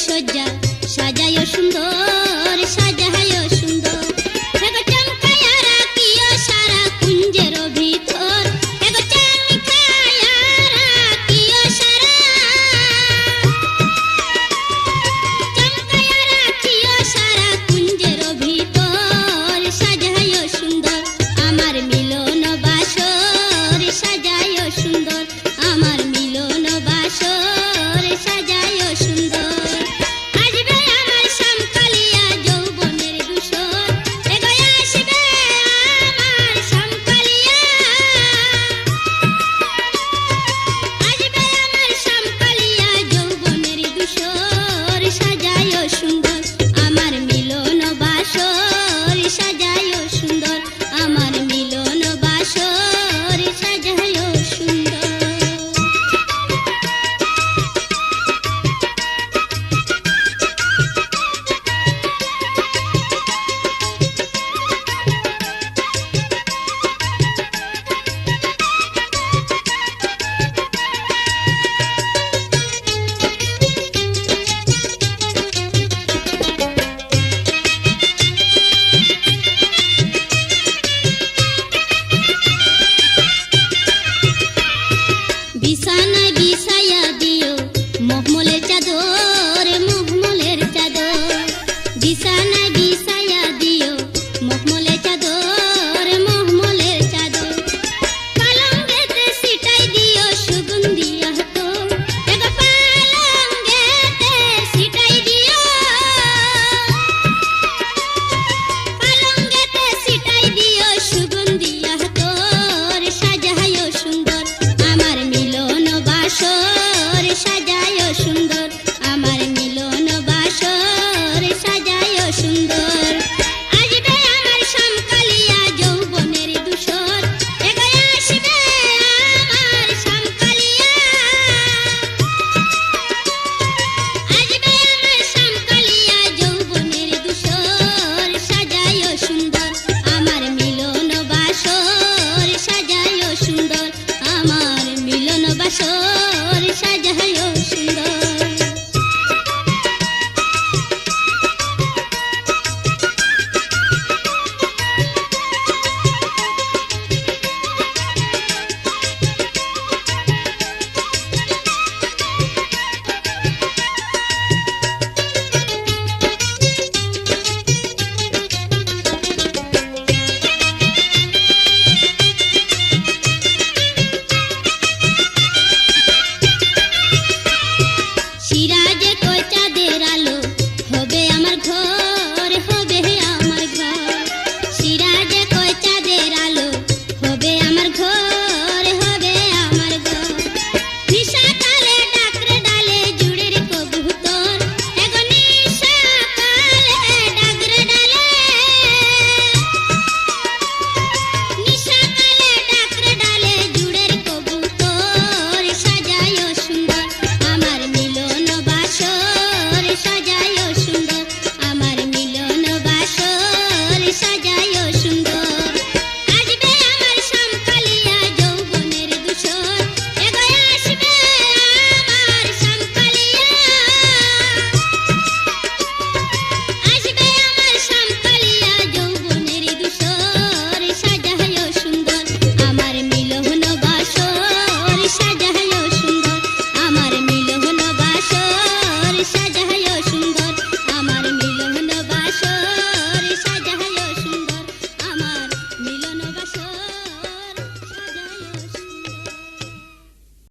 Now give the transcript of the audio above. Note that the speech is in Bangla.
সজ্জা সাজায় সুন্দর সাজায় সুন্দর হেগো চমকায়া রাখিও সারা কুঞ্জের ভিতর হেগো চমকায়া রাখিও সারা চমকায়া রাখিও সারা কুঞ্জের ভিতর সাজায় সুন্দর আমার মিলন বাসর সাজায় সুন্দর আমার মিলন বাসর সাজায় সুন্দর আসবে আমার শ্যামকালিয়া যৌবনের ধূসর এগো আসবে আমার শ্যামকালিয়া আসবে আমার শ্যামকালিয়া যৌবনের ধূসর সাজায় সুন্দর আমার মিলন বাসর সাজায় সুন্দর আমার মিলন বাসর সাজায় সুন্দর বিছানায় বিছাইয়া দিও মখমলের চাদর বিছানা